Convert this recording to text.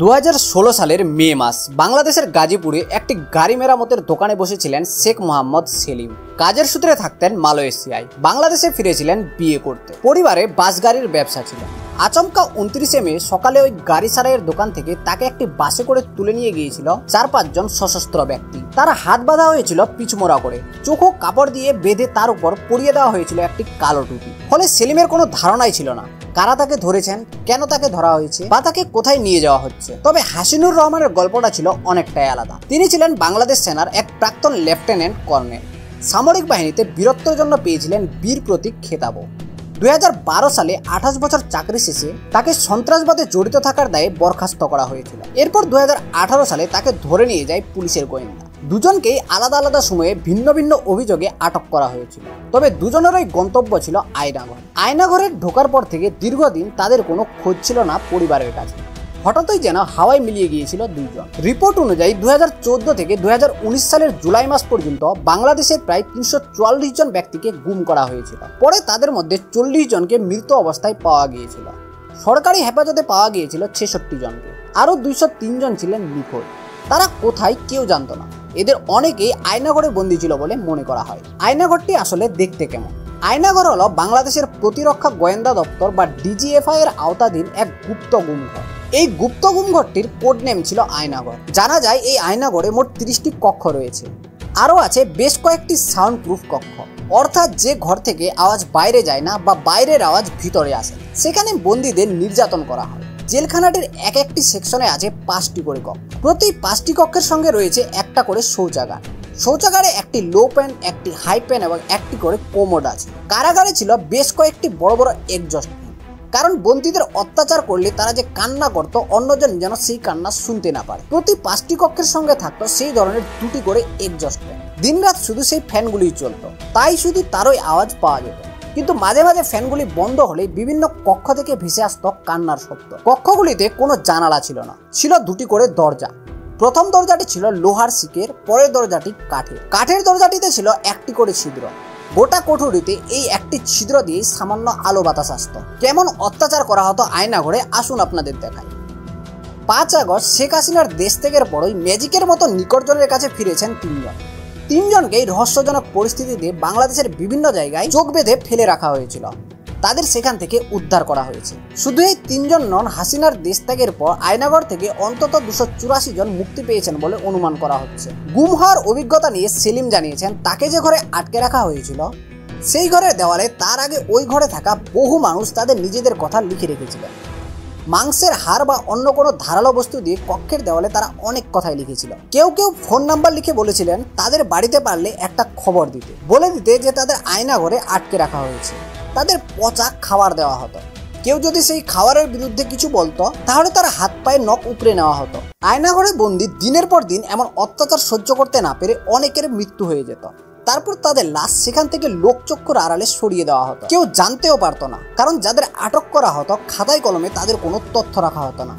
2016 সালের মে মাস বাংলাদেশের গাজীপুরে একটি গাড়ি মেরামতের দোকানে বসেছিলেন শেখ মোহাম্মদ সেলিম। কাজের সূত্রে থাকতেন মালয়েশিয়ায়, বাংলাদেশে ফিরেছিলেন বিয়ে করতে। পরিবারে বাস গাড়ির ব্যবসা ছিল। আচমকা 29 মে সকালে ওই গাড়ি সারাইয়ের দোকান থেকে তাকে একটি বাসে করে তুলে নিয়ে গিয়েছিল 4-5 জন সশস্ত্র ব্যক্তি। তারা হাত বাঁধা হয়েছিল পিছুমোড়া করে, চোখ ও কাপড় দিয়ে বেঁধে তার উপর পরিয়ে দেওয়া হয়েছিল একটি কালো টুপি। ফলে সেলিমের কোনো ধারণাই ছিল না কারা তাকে ধরেছেন, কেন তাকে ধরা হয়েছে বা তাকে কোথায় নিয়ে যাওয়া হচ্ছে। তবে হাসিনুর রহমানের গল্পটা ছিল অনেকটাই আলাদা। তিনি ছিলেন বাংলাদেশ সেনার এক প্রাক্তন লেফটেন্যান্ট কর্নেল। সামরিক বাহিনীতে বীরত্বের জন্য পেয়েছিলেন বীর প্রতীক খেতাবও। 2012 সালে 28 বছর চাকরি শেষে তাকে সন্ত্রাসবাদে জড়িত থাকার দায়ে বরখাস্ত করা হয়েছিল। এরপর 2018 সালে তাকে ধরে নিয়ে যায় পুলিশের গোয়েন্দা। দুজনকেই আলাদা আলাদা সময়ে ভিন্ন ভিন্ন অভিযোগে আটক করা হয়েছিল। তবে দুজনেরই গন্তব্য ছিল আয়নাঘর। আয়নাঘরে ঢোকার পর থেকে দীর্ঘদিন তাদের কোনো খোঁজ ছিল না পরিবারের কাছে। হঠাৎই যেন হাওয়ায় মিলিয়ে গিয়েছিল দুইজন। রিপোর্ট অনুযায়ী 2014 থেকে 2019 সালের জুলাই মাস পর্যন্ত বাংলাদেশের প্রায় 344 জন ব্যক্তিকে গুম করা হয়েছিল। পরে তাদের মধ্যে 40 জনকে মৃত অবস্থায় পাওয়া গিয়েছিল। সরকারি হেফাজতে পাওয়া গিয়েছিল 66 জনকে। আরও 203 জন ছিলেন নিখোঁজ। তারা কোথায় কেউ জানত না। এদের অনেকেই আয়নাঘরে বন্দী ছিল বলে মনে করা হয়। আয়নাঘরটি আসলে দেখতে কেমন? আয়নাঘর হলো বাংলাদেশের প্রতিরক্ষা গোয়েন্দা দপ্তর বা ডিজিএফআই এর আওতাধীন এক গুপ্ত গুমঘর। এই গুপ্ত গুমঘরটির কোড নেম ছিল আয়নাঘর। জানা যায় এই আয়নাঘরে মোট 30টি কক্ষ রয়েছে। আরও আছে বেশ কয়েকটি সাউন্ড প্রুফ কক্ষ, অর্থাৎ যে ঘর থেকে আওয়াজ বাইরে যায় না বা বাইরের আওয়াজ ভিতরে আসে। সেখানে বন্দীদের নির্যাতন করা হয়। জেলখানাটির এক একটি সেকশনে আছে 5টি করে কক্ষ। প্রতি 5টি কক্ষের সঙ্গে রয়েছে একটা করে শৌচাগার। শৌচাগারে একটি লো প্যান, একটি হাই প্যান এবং একটি করে কোমোড আছে। কারাগারে ছিল বেশ কয়েকটি বড় বড় এক্সজস্ট ফ্যান, কারণ বন্দীদের অত্যাচার করলে তারা যে কান্না করত অন্যজন যেন সেই কান্না শুনতে না পারে। প্রতি 5টি কক্ষের সঙ্গে থাকতো সেই ধরনের 2টি করে এক্সজস্ট ফ্যান। দিনরাত শুধু সেই ফ্যানগুলিই চলতো, তাই শুধু তারই আওয়াজ পাওয়া যেত। কিন্তু মাঝে মাঝে ফ্যানগুলি বন্ধ হলে বিভিন্ন কক্ষ থেকে ভেসে আসতো কান্নার শব্দ। কক্ষগুলিতে কোনো জানালা ছিল না, ছিল 2টি করে দরজা। প্রথম দরজাটি ছিল লোহার শিকের, পরের দরজাটি কাঠের। কাঠের দরজাটিতে ছিল 1টি করে ছিদ্র। গোটা কোঠরিতে এই একটি ছিদ্র দিয়ে সামান্য আলো বাতাস আসতো। কেমন অত্যাচার করা হতো আয়নাঘরে আসুন আপনাদের দেখাই। 5 আগস্ট শেখ হাসিনার দেশ ত্যাগের পরই ম্যাজিকের মতো নিকটজনের কাছে ফিরেছেন 3 জন। 3 জনকেই রহস্যজনক পরিস্থিতিতে বাংলাদেশের বিভিন্ন জায়গায় চোখ বেঁধে ফেলে রাখা হয়েছিল। তাদের সেখান থেকে উদ্ধার করা হয়েছে। শুধু এই 3 জন নন, হাসিনার দেশ ত্যাগের পর আয়নাঘর থেকে অন্তত 284 জন মুক্তি পেয়েছেন বলে অনুমান করা হচ্ছে। গুম হওয়ার অভিজ্ঞতা নিয়ে সেলিম জানিয়েছেন, তাকে যে ঘরে আটকে রাখা হয়েছিল সেই ঘরের দেওয়ালে তার আগে ওই ঘরে থাকা বহু মানুষ তাদের নিজেদের কথা লিখে রেখেছিলেন। মাংসের হাড় বা অন্য কোনো ধারালো বস্তু দিয়ে কক্ষের দেওয়ালে তারা অনেক কথাই লিখেছিল। কেউ কেউ ফোন নাম্বার লিখে বলেছিলেন তাদের বাড়িতে পারলে একটা খবর দিতে, বলে দিতে যে তাদের আয়নাঘরে আটকে রাখা হয়েছে। তাদের পচা খাবার দেওয়া হতো। কেউ যদি সেই খাবারের বিরুদ্ধে কিছু বলতো তাহলে তার হাত পায়ে নখ উপড়ে নেওয়া হতো। আয়নাঘরে বন্দি দিনের পর দিন এমন অত্যাচার সহ্য করতে না পেরে অনেকের মৃত্যু হয়ে যেত। তারপর তাদের লাশ সেখান থেকে লোকচক্ষুর আড়ালে সরিয়ে দেওয়া হতো। কেউ জানতেও পারতো না, কারণ যাদের আটক করা হতো খাতায় কলমে তাদের কোনো তথ্য রাখা হতো না।